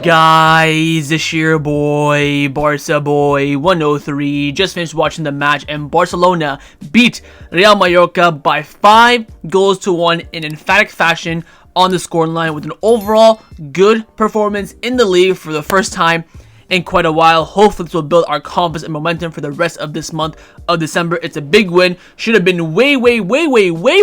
Guys, this your boy, Barca boy 103, just finished watching the match and Barcelona beat Real Mallorca by 5-1 in emphatic fashion on the scoreline with an overall good performance in the league for the first time in quite a while. Hopefully this will build our confidence and momentum for the rest of this month of December. It's a big win. Should have been way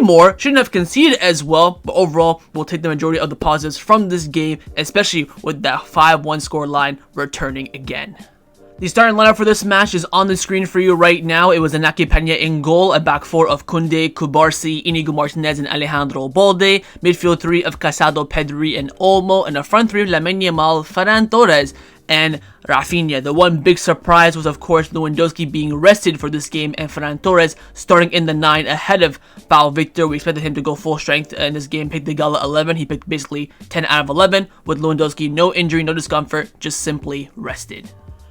more. Shouldn't have conceded as well. But overall, we'll take the majority of the positives from this game, especially with that 5-1 scoreline returning again. The starting lineup for this match is on the screen for you right now. It was Iñaki Peña in goal, a back four of Kounde, Cubarsí, Inigo Martinez, and Alejandro Balde. Midfield three of Casado, Pedri, and Olmo. And a front three of Lamine Yamal, Ferran Torres, and Raphinha. The one big surprise was, of course, Lewandowski being rested for this game and Ferran Torres starting in the 9 ahead of Pau Victor. We expected him to go full strength in this game, pick the Gala 11. He picked basically 10 out of 11 with Lewandowski. No injury, no discomfort, just simply rested.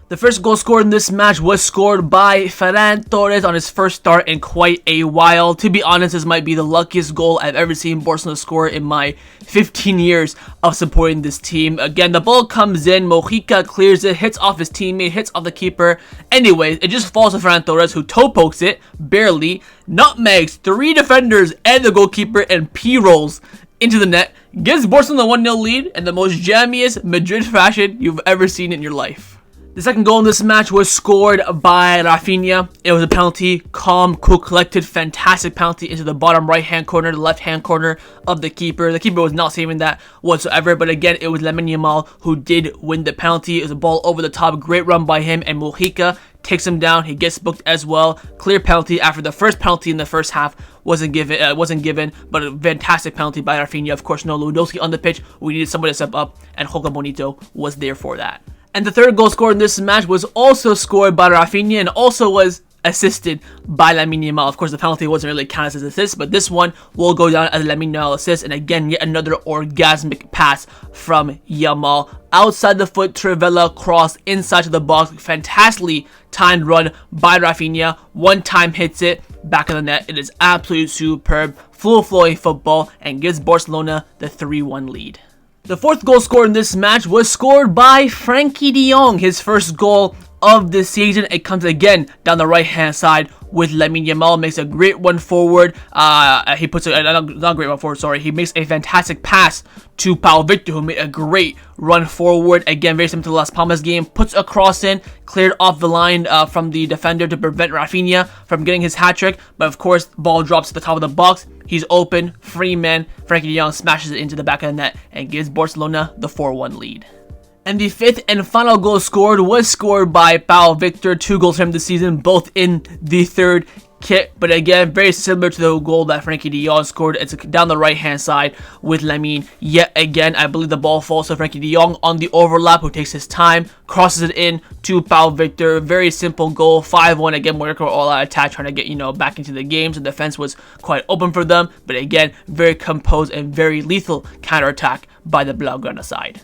The first goal scored in this match was scored by Ferran Torres on his first start in quite a while. To be honest, this might be the luckiest goal I've ever seen Barcelona score in my 15 years of supporting this team. Again, the ball comes in, Mojica clears it, hits off his teammate, hits off the keeper. Anyways, it just falls to Ferran Torres, who toe pokes it, barely, nutmegs 3 defenders and the goalkeeper, and P-rolls into the net. Gives Barcelona the 1-0 lead in the most jammiest Madrid fashion you've ever seen in your life. The second goal in this match was scored by Raphinha. It was a penalty, calm, cool, collected, fantastic penalty into the bottom right-hand corner, the left-hand corner of the keeper. The keeper was not saving that whatsoever, but again, it was Lamine Yamal who did win the penalty. It was a ball over the top, great run by him, and Mojica takes him down. He gets booked as well. Clear penalty after the first penalty in the first half wasn't given, but a fantastic penalty by Raphinha. Of course, no Lewandowski on the pitch. We needed somebody to step up, and Joaquin Bonito was there for that. And the third goal scored in this match was also scored by Raphinha and also was assisted by Lamine Yamal. Of course, the penalty wasn't really counted as an assist, but this one will go down as a Lamine Yamal assist. And again, yet another orgasmic pass from Yamal. Outside the foot, Trivela cross inside to the box. Fantastically timed run by Raphinha. One time hits it back in the net. It is absolutely superb, full-flowing football, and gives Barcelona the 3-1 lead. The fourth goal scored in this match was scored by Frenkie de Jong, his first goal of the season. It comes again down the right-hand side with Lamine Yamal. Makes a great run forward. He puts a not great run forward. Sorry, he makes a fantastic pass to Pau Victor, who made a great run forward. Again, very similar to the Las Palmas game. Puts a cross in, cleared off the line from the defender to prevent Raphinha from getting his hat trick. But of course, ball drops to the top of the box. He's open, free man. Frenkie de Jong smashes it into the back of the net and gives Barcelona the 4-1 lead. And the fifth and final goal scored was scored by Pau Victor. 2 goals for him this season, both in the third kit. But again, very similar to the goal that Frenkie de Jong scored. It's down the right-hand side with Lamine. Yet again, I believe the ball falls to Frenkie de Jong on the overlap, who takes his time, crosses it in to Pau Victor. Very simple goal, 5-1. Again, Mallorca were all out of attack, trying to get, back into the game. So the defense was quite open for them. But again, very composed and very lethal counterattack by the blaugrana side.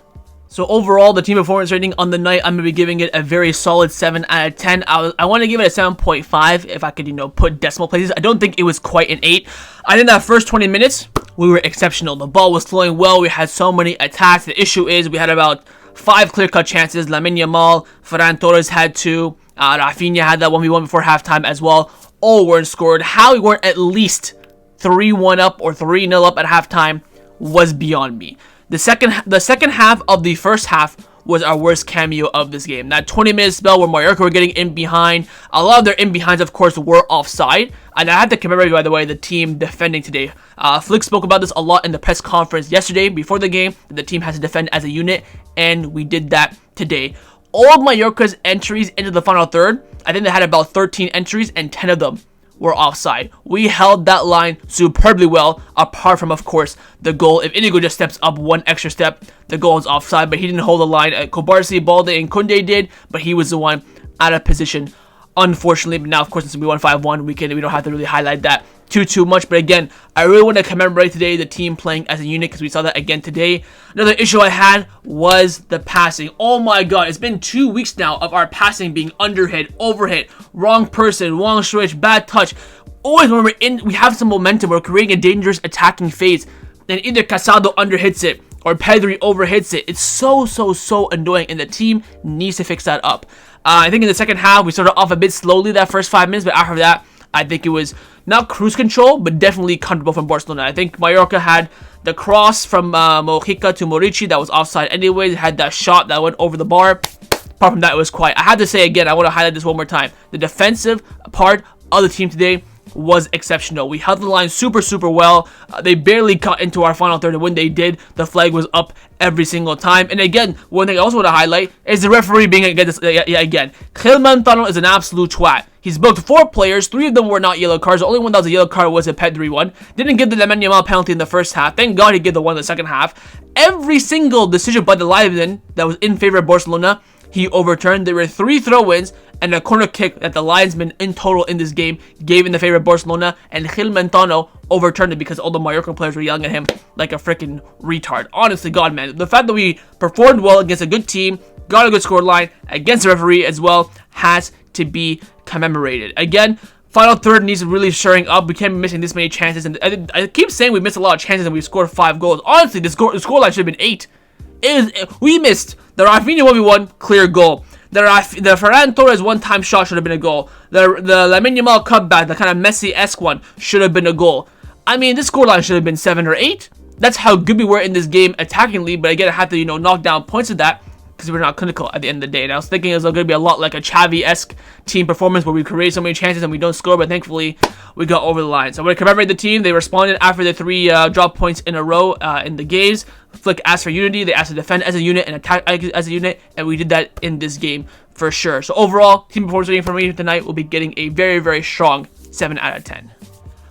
So overall, the team performance rating on the night, I'm going to be giving it a very solid 7 out of 10. I want to give it a 7.5 if I could, put decimal places. I don't think it was quite an 8. I think that first 20 minutes, we were exceptional. The ball was flowing well. We had so many attacks. The issue is we had about 5 clear-cut chances. Lamine Yamal, Ferran Torres had 2. Raphinha had that 1v1 before halftime as well. All weren't scored. How we weren't at least 3-1 up or 3-0 up at halftime was beyond me. The second half of the first half was our worst cameo of this game. That 20-minute spell where Mallorca were getting in behind. A lot of their in behinds, of course, were offside. And I have to commemorate, by the way, the team defending today. Flick spoke about this a lot in the press conference yesterday before the game. The team has to defend as a unit, and we did that today. All of Mallorca's entries into the final third, I think they had about 13 entries, and 10 of them were offside. We held that line superbly well, apart from, of course, the goal. If Inigo just steps up one extra step, the goal is offside, but he didn't hold the line. Cubarsí, Balde, and Kounde did, but he was the one out of position, unfortunately. But now, of course, since we won 5-1, we don't have to really highlight that too much. But again, I really want to commemorate today the team playing as a unit, because we saw that again today. Another issue I had was the passing. Oh my god, it's been 2 weeks now of our passing being underhit, overhit, wrong person, wrong switch, bad touch. Always when we have some momentum, we're creating a dangerous attacking phase, then either Casado underhits it, or Pedri overhits it. It's so annoying, and the team needs to fix that up. I think in the second half, we started off a bit slowly that first 5 minutes, but after that, I think it was not cruise control, but definitely comfortable from Barcelona. I think Mallorca had the cross from Mojica to Morici that was offside anyways. Had that shot that went over the bar. Apart from that, it was quiet. I had to say again, I want to highlight this one more time. The defensive part of the team today was exceptional. We held the line super well. They barely cut into our final third, and when they did, the flag was up every single time. And again, one thing I also want to highlight is the referee being against again. Lewandowski is an absolute twat. He's booked 4 players. 3 of them were not yellow cards. The only one that was a yellow card was a Pedri one. Didn't give the Lamine Yamal penalty in the first half. Thank God he gave the one in the second half. Every single decision by the linesman that was in favor of Barcelona, he overturned. There were 3 throw-ins and a corner kick that the linesman in total in this game gave in the favor of Barcelona, and Lewandowski overturned it because all the Mallorca players were yelling at him like a freaking retard. Honestly, God, man, the fact that we performed well against a good team, got a good score line against the referee as well, has to be commemorated. Again, final third needs really shoring up. We can't be missing this many chances, and I keep saying we missed a lot of chances and we scored 5 goals. Honestly, the score line should have been 8. We missed the Raphinha 1v1 clear goal. The Ferran Torres one-time shot should have been a goal. The Lamine Yamal cutback, the kind of Messi-esque one, should have been a goal. I mean, this scoreline should have been 7 or 8. That's how good we were in this game attackingly, but again, I had to, knock down points of that because we're not clinical at the end of the day. And I was thinking it was going to be a lot like a Xavi-esque team performance where we create so many chances and we don't score, but thankfully we got over the line. So I'm going to commemorate the team. They responded after the 3 drop points in a row in the games. Flick asked for unity. They asked to defend as a unit and attack as a unit, and we did that in this game for sure. So overall, team performance rating for me tonight will be getting a very strong 7 out of 10.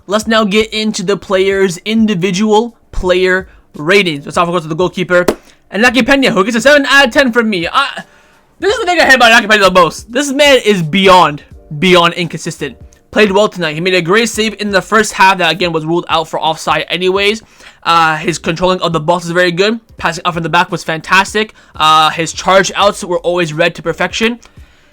Let's now get into the players' individual player ratings. Let's off, of course, to the goalkeeper, and Naki Pena, who gets a 7 out of 10 from me. This is the thing I hate about Naki Pena the most. This man is beyond inconsistent. Played well tonight. He made a great save in the first half that again was ruled out for offside anyways. His controlling of the ball is very good. Passing up from the back was fantastic. His charge outs were always read to perfection.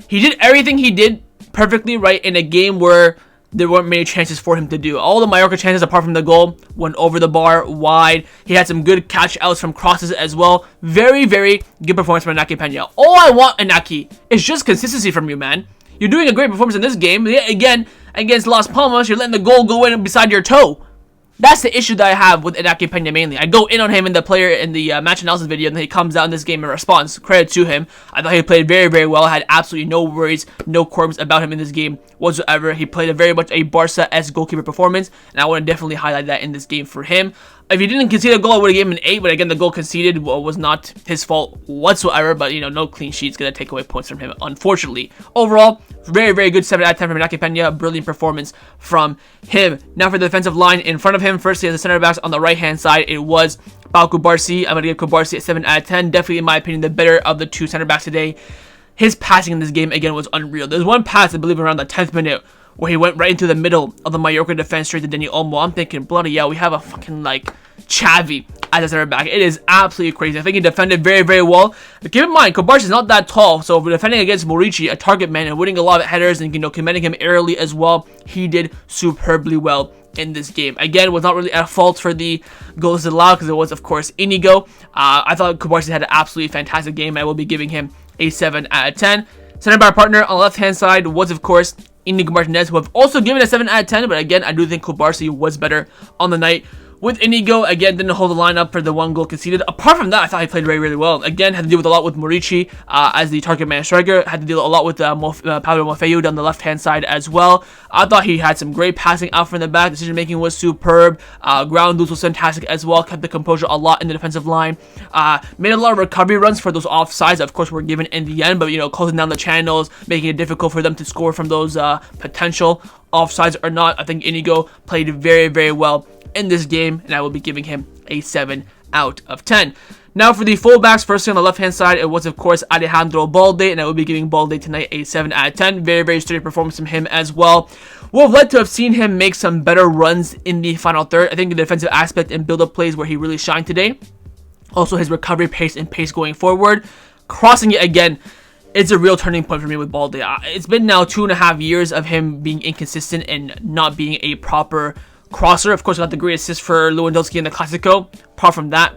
He did everything he did perfectly right in a game where there weren't many chances for him to do. All the Mallorca chances apart from the goal went over the bar, wide. He had some good catch outs from crosses as well. Very good performance from Naki Pena. All I want, Inaki, is just consistency from you, man. You're doing a great performance in this game. Yet again, against Las Palmas, you're letting the goal go in beside your toe. That's the issue that I have with Naki Pena mainly. I go in on him in the match analysis video, and then he comes out in this game and responds. Credit to him. I thought he played very well. I had absolutely no worries, no qualms about him in this game whatsoever. He played very much a Barca-esque goalkeeper performance, and I want to definitely highlight that in this game for him. If he didn't concede a goal, I would have given him an 8, but again, the goal conceded was not his fault whatsoever, but, no clean sheet's going to take away points from him, unfortunately. Overall, very good 7 out of 10 from Naki Pena. Brilliant performance from him. Now for the defensive line in front of him, firstly, as the center backs on the right-hand side, it was Pau Victor. I'm going to give Kubarsi a 7 out of 10. Definitely, in my opinion, the better of the 2 center backs today. His passing in this game, again, was unreal. There's one pass, I believe, around the 10th minute, where he went right into the middle of the Mallorca defense straight to Dani Olmo. I'm thinking, bloody hell, we have a fucking, Xavi as a center back. It is absolutely crazy. I think he defended very well. But keep in mind, Kobarsi is not that tall, so defending against Morici, a target man, and winning a lot of headers and, commending him early as well, he did superbly well in this game. Again, was not really at fault for the goals allowed because it was, of course, Inigo. I thought Kobarsi had an absolutely fantastic game. I will be giving him a 7 out of 10. Center back partner on the left-hand side was, of course, Inigo Martinez, who I've also given a 7 out of 10, but again, I do think Kobarsi was better on the night. With Inigo, again, didn't hold the line up for the 1 goal conceded. Apart from that, I thought he played really well. Again, had to deal with a lot with Morici as the target man striker. Had to deal a lot with Pablo Mofeu down the left-hand side as well. I thought he had some great passing out from the back. Decision-making was superb. Ground duels was fantastic as well. Kept the composure a lot in the defensive line. Made a lot of recovery runs for those offsides. Of course, were given in the end, but, closing down the channels, making it difficult for them to score from those potential offsides or not. I think Inigo played very well in this game, and I will be giving him a 7 out of 10. Now for the fullbacks, firstly on the left-hand side, it was, of course, Alejandro Balde, and I will be giving Balde tonight a 7 out of 10. Very sturdy performance from him as well. Would have liked to have seen him make some better runs in the final third. I think the defensive aspect and build-up plays where he really shined today. Also, his recovery pace and pace going forward. Crossing it again, it's a real turning point for me with Balde. It's been now 2.5 years of him being inconsistent and not being a proper crosser. Of course, got the great assist for Lewandowski in the Clasico. Apart from that,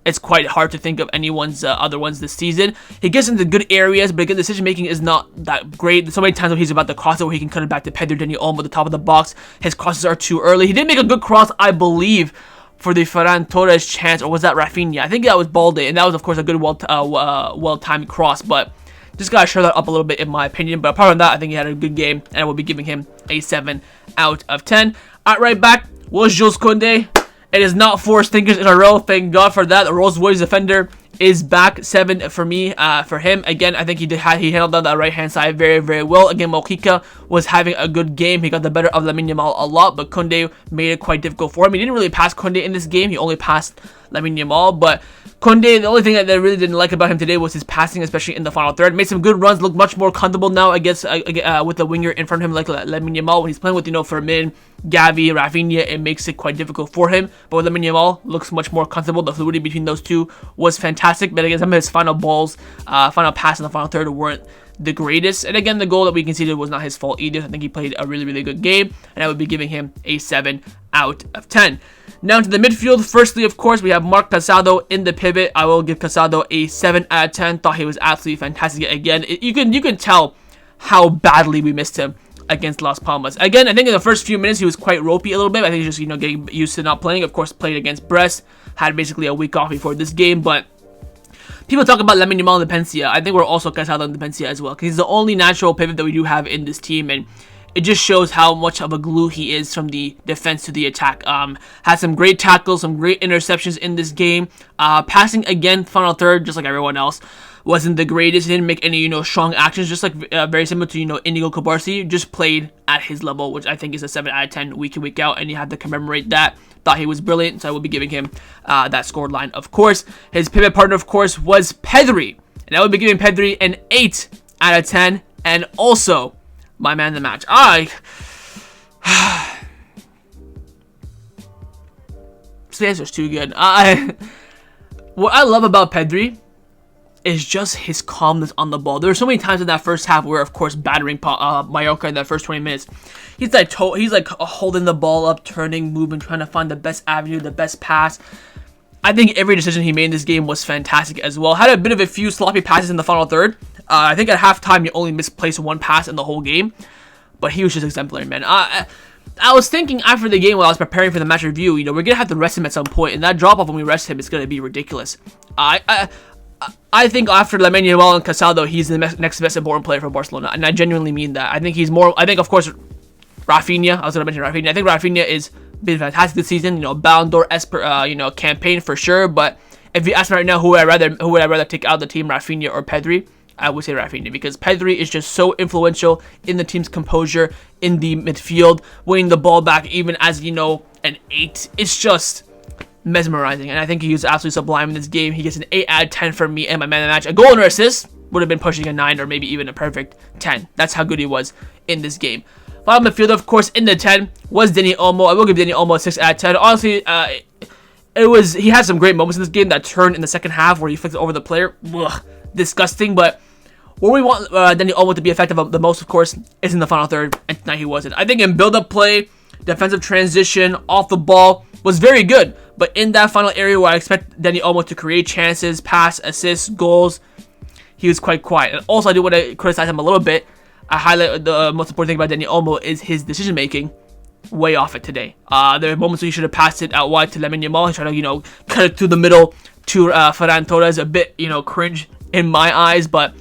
it's quite hard to think of anyone's other ones this season. He gets into good areas, but again, decision making is not that great. So many times when he's about to cross it, where he can cut it back to Pedri, Dani Olmo at the top of the box, his crosses are too early. He did make a good cross, I believe, for the Ferran Torres chance, or was that Raphinha? I think that was Balde, and that was, of course, a good, well-timed cross, but just gotta show that up a little bit, in my opinion. But apart from that, I think he had a good game, and I will be giving him a 7 out of 10. At right back was Jules Kounde. It is not 4 stinkers in a row. Thank God for that. The Rolls-Royce defender is back. 7 for me. For him, again, I think he handled down that right-hand side very, very well. Again, Mojica was having a good game. He got the better of Lamine Yamal a lot, but Kounde made it quite difficult for him. He didn't really pass Kounde in this game. He only passed Lamine Yamal, but Kounde, the only thing that I really didn't like about him today was his passing, especially in the final third. Made some good runs, looked much more comfortable now, I guess, with the winger in front of him, like Lamine Yamal. When he's playing with, Fermin, Gavi, Raphinha, it makes it quite difficult for him. But with Lamine Yamal, looks much more comfortable. The fluidity between those two was fantastic. But again, some of his final pass in the final third weren't the greatest. And again, the goal that we conceded was not his fault either. I think he played a really, really good game, and I would be giving him a 7 out of 10. Now to the midfield. Firstly, of course, we have Marc Casado in the pivot. I will give Casado a 7 out of 10. Thought he was absolutely fantastic. Again, you can tell how badly we missed him against Las Palmas. Again, I think in the first few minutes he was quite ropey a little bit. I think he's just getting used to not playing. Of course, played against Brest, had basically a week off before this game, but people talk about Lamine Yamal and Depensia. I think we're also Casado and Depensia as well, because he's the only natural pivot that we do have in this team, and it just shows how much of a glue he is from the defense to the attack. Had some great tackles, some great interceptions in this game. Passing again, final third, just like everyone else, wasn't the greatest. He didn't make any, strong actions, just like very similar to, Inigo Cabarsi. Just played at his level, which I think is a 7 out of 10 week in, week out, and you have to commemorate that. Thought he was brilliant, so I will be giving him that scored line, of course. His pivot partner, of course, was Pedri, and I will be giving Pedri an 8 out of 10, and also my man of the match. This answer's too good. What I love about Pedri is just his calmness on the ball. There were so many times in that first half where, of course, battering Mallorca in that first 20 minutes, he's like holding the ball up, turning, moving, trying to find the best avenue, the best pass. I think every decision he made in this game was fantastic as well. Had a bit of a few sloppy passes in the final third. I think at halftime he only misplaced 1 pass in the whole game, but he was just exemplary, man. I was thinking after the game while I was preparing for the match review, we're gonna have to rest him at some point, and that drop off when we rest him is gonna be ridiculous. I think after Lamine Yamal and Casado, he's the next best important player for Barcelona, and I genuinely mean that. I think he's more. I think, of course, Raphinha. I was gonna mention Raphinha. I think Raphinha is been fantastic this season. Ballon d'Or campaign for sure. But if you ask me right now, who would I rather take out of the team, Raphinha or Pedri? I would say Raphinha, because Pedri is just so influential in the team's composure in the midfield, winning the ball back even as an 8. It's just mesmerizing, and I think he was absolutely sublime in this game. He gets an 8 out of 10 for me and my man of the match. A goal and an assist would have been pushing a 9 or maybe even a perfect 10. That's how good he was in this game. Bottom midfielder, of course, in the 10 was Dani Olmo. I will give Dani Olmo a 6 out of 10. Honestly, he had some great moments in this game. That turn in the second half where he flicked it over the player, ugh, disgusting. But where we want Dani Olmo to be effective the most, of course, is in the final third, and tonight he wasn't. I think in build-up play, defensive transition, off the ball, was very good. But in that final area where I expect Dani Olmo to create chances, pass, assists, goals, he was quite quiet. And also, I do want to criticize him a little bit. I highlight the most important thing about Dani Olmo is his decision-making. Way off it today. There are moments where he should have passed it out wide to Lamine Yamal. He tried to, cut it through the middle to Ferran Torres. A bit, cringe in my eyes, but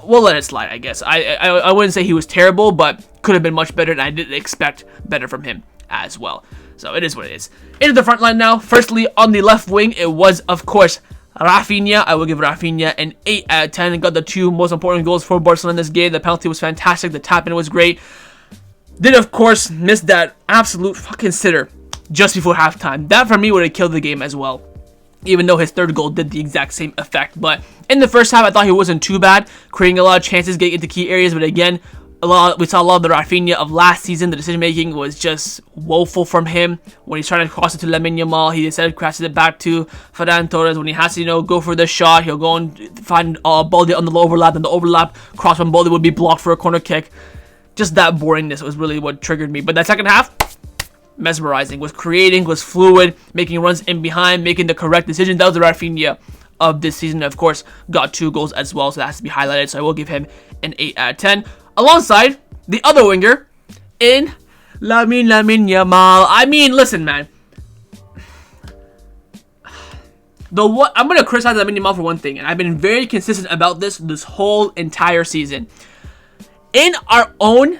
we'll let it slide, I guess. I wouldn't say he was terrible, but could have been much better, and I didn't expect better from him as well. So it is what it is. Into the front line now. Firstly, on the left wing, it was, of course, Raphinha. I will give Raphinha an 8 out of 10. Got the 2 most important goals for Barcelona in this game. The penalty was fantastic. The tap-in was great. Did, of course, miss that absolute fucking sitter just before halftime. That, for me, would have killed the game as well, even though his third goal did the exact same effect. But in the first half, I thought he wasn't too bad, creating a lot of chances, getting into key areas. But again, we saw a lot of the Raphinha of last season. The decision-making was just woeful from him. When he's trying to cross it to Lamine Yamal, he instead crosses it back to Ferran Torres. When he has to, go for the shot, he'll go and find Balde on the overlap, and the overlap cross from Balde would be blocked for a corner kick. Just that boringness was really what triggered me. But that second half, mesmerizing, was creating, was fluid, making runs in behind, making the correct decision. That was the Raphinha of this season. Of course, got 2 goals as well, so that has to be highlighted. So I will give him an 8 out of 10. Alongside the other winger in Lamine Yamal. I mean, listen, man. I'm going to criticize Lamine Yamal for one thing, and I've been very consistent about this whole entire season. In our own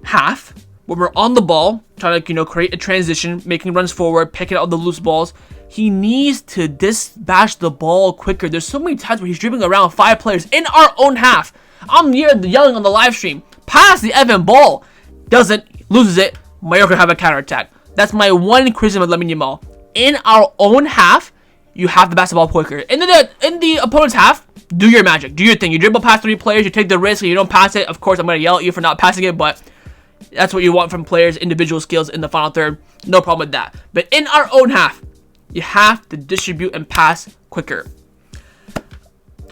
half, when we're on the ball, trying to, create a transition, making runs forward, picking out the loose balls, he needs to dispatch the ball quicker. There's so many times where he's dribbling around 5 players in our own half. I'm yelling on the live stream, pass the Evan ball. Doesn't, loses it, Mallorca have a counterattack. That's my one criticism of Lamine Yamal. In our own half, you have to pass the ball quicker. In the opponent's half, do your magic. Do your thing. You dribble past 3 players, you take the risk, and you don't pass it. Of course, I'm going to yell at you for not passing it, but that's what you want from players' individual skills in the final third. No problem with that. But in our own half, you have to distribute and pass quicker.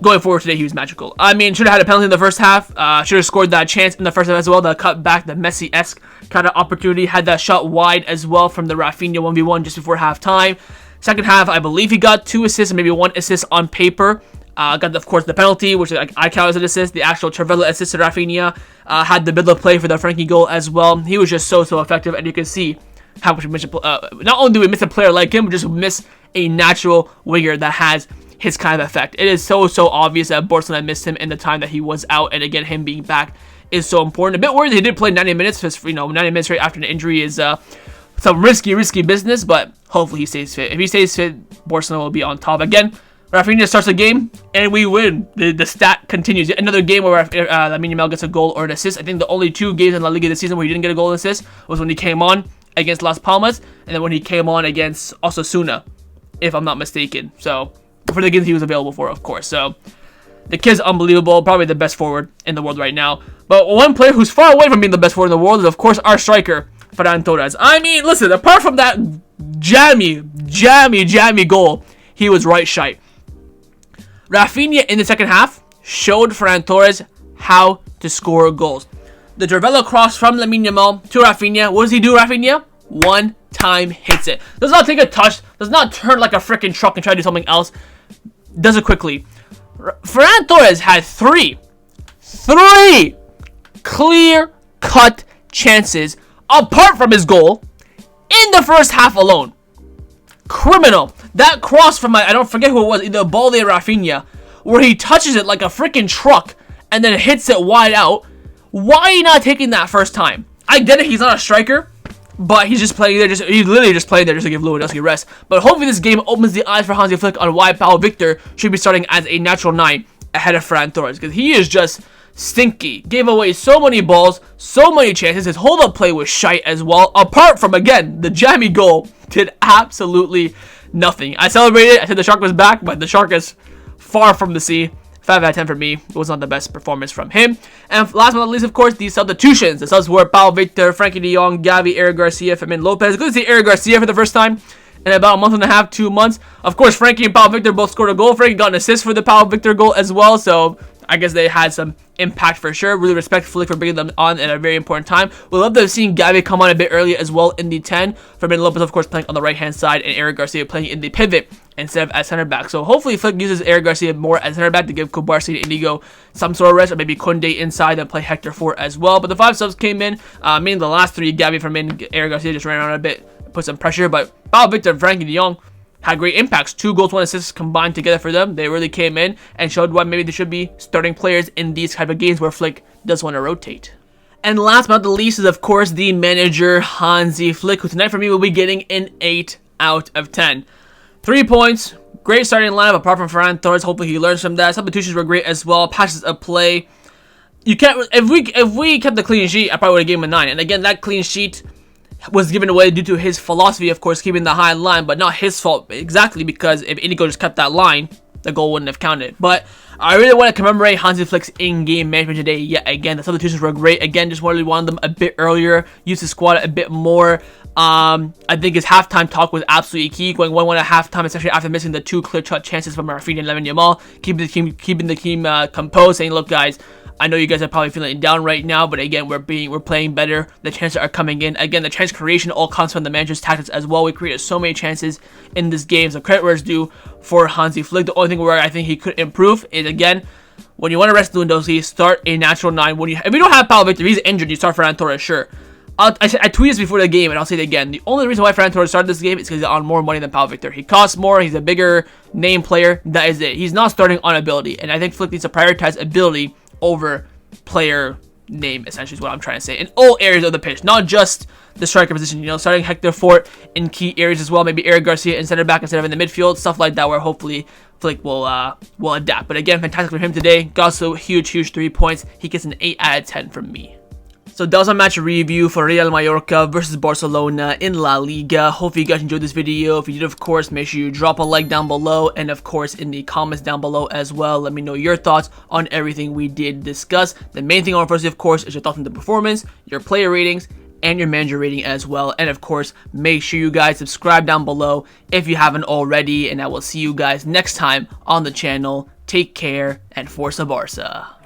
Going forward today, he was magical. I mean, should have had a penalty in the first half. Should have scored that chance in the first half as well. The cut back, the Messi-esque kind of opportunity. Had that shot wide as well from the Raphinha 1v1 just before halftime. Second half, I believe he got 2 assists, maybe 1 assist on paper. Got, of course, the penalty, which I count as an assist. The actual Travella assist to Raphinha. Had the middle of play for the Frenkie goal as well. He was just so effective, and you can see how much we miss. Not only do we miss a player like him, we just miss a natural winger that has his kind of effect. It is so obvious that Barcelona missed him in the time that he was out, and again, him being back is so important. A bit worried he did play 90 minutes, because 90 minutes right after an injury is some risky business, but hopefully he stays fit. If he stays fit, Barcelona will be on top. Again, Raphinha starts the game, and we win. The stat continues. Another game where Lamine Yamal gets a goal or an assist. I think the only 2 games in La Liga this season where he didn't get a goal and assist was when he came on against Las Palmas, and then when he came on against Osasuna, if I'm not mistaken. So, for the games he was available for, of course. So, the kid's unbelievable. Probably the best forward in the world right now. But one player who's far away from being the best forward in the world is, of course, our striker, Ferran Torres. I mean, listen, apart from that jammy goal, he was right shite. Raphinha in the second half showed Ferran Torres how to score goals. The Travella cross from Lamine Yamal to Raphinha. What does he do, Raphinha? One time hits it. Does not take a touch. Does not turn like a freaking truck and try to do something else. Does it quickly. Ferran Torres had three clear-cut chances apart from his goal in the first half alone. Criminal. That cross from I don't forget who it was, either Balde or Raphinha, where he touches it like a freaking truck and then hits it wide out. Why are you not taking that first time? I get it, he's not a striker, but he's just playing there. He's literally just playing there just to give Lewandowski rest. But hopefully this game opens the eyes for Hansi Flick on why Pau Victor should be starting as a natural 9 ahead of Ferran Torres, because he is just stinky. Gave away so many balls, so many chances. His hold-up play was shite as well. Apart from, again, the jammy goal, did absolutely nothing. I celebrated. I said the shark was back, but the shark is far from the sea. 5 out of 10 for me. It was not the best performance from him. And last but not least, of course, the substitutions. The subs were Pau Victor, Frenkie de Jong, Gavi, Eric Garcia, Fermin Lopez. Good to see Eric Garcia for the first time in about a month and a half, 2 months. Of course, Frenkie and Pau Victor both scored a goal. Frenkie got an assist for the Pau Victor goal as well. So I guess they had some impact for sure. Really respect Flick for bringing them on at a very important time. We love to have seen Gavi come on a bit earlier as well in the 10. Fermin Lopez, of course, playing on the right-hand side, and Eric Garcia playing in the pivot instead of at center back. So hopefully Flick uses Eric Garcia more as center back to give Kubarsi and Inigo some sort of rest, or maybe Kounde inside and play Hector 4 as well. But the 5 subs came in, mainly the last 3, Gavi, Fermin, Eric Garcia just ran around a bit, put some pressure, but Pau Victor and Frenkie de Jong had great impacts. 2 goals, 1 assist combined together for them. They really came in and showed why maybe they should be starting players in these type of games where Flick does want to rotate. And last but not the least is, of course, the manager, Hansi Flick, who tonight for me will be getting an 8 out of 10. 3 points, great starting lineup apart from Ferran Torres. Hopefully he learns from that. Substitutions were great as well. Passes of play. You can't, if we kept the clean sheet, I probably would have given him a 9. And again, that clean sheet was given away due to his philosophy, of course, keeping the high line, but not his fault exactly, because if Inigo just kept that line, the goal wouldn't have counted. But I really want to commemorate Hansi Flick's in-game management today yet again. The substitutions were great. Again, just really wanted them a bit earlier, use the squad a bit more. I think his halftime talk was absolutely key, going 1-1 at halftime, especially after missing the 2 clear-cut chances from Raphinha and Lamine Yamal, keeping the team composed, saying, look guys, I know you guys are probably feeling down right now, but again, we're playing better. The chances are coming in. Again, the chance creation all comes from the manager's tactics as well. We created so many chances in this game, so credit where it's due for Hansi Flick. The only thing where I think he could improve is, again, when you want to rest Lewandowski, start a natural 9. If you don't have Pau Victor, he's injured, you start Ferran Torres, sure. I tweeted this before the game, and I'll say it again. The only reason why Ferran Torres started this game is because he's on more money than Pau Victor. He costs more. He's a bigger name player. That is it. He's not starting on ability, and I think Flick needs to prioritize ability over player name, essentially, is what I'm trying to say. In all areas of the pitch, not just the striker position. You know, starting Hector Fort in key areas as well. Maybe Eric Garcia in center back instead of in the midfield. Stuff like that, where hopefully Flick will adapt. But again, fantastic for him today. Got so huge 3 points. He gets an 8 out of 10 from me. So that was a match review for Real Mallorca versus Barcelona in La Liga. Hopefully you guys enjoyed this video. If you did, of course, make sure you drop a like down below. And of course, in the comments down below as well, let me know your thoughts on everything we did discuss. The main thing I want to see, of course, is your thoughts on the performance, your player ratings, and your manager rating as well. And of course, make sure you guys subscribe down below if you haven't already. And I will see you guys next time on the channel. Take care and Forza Barca.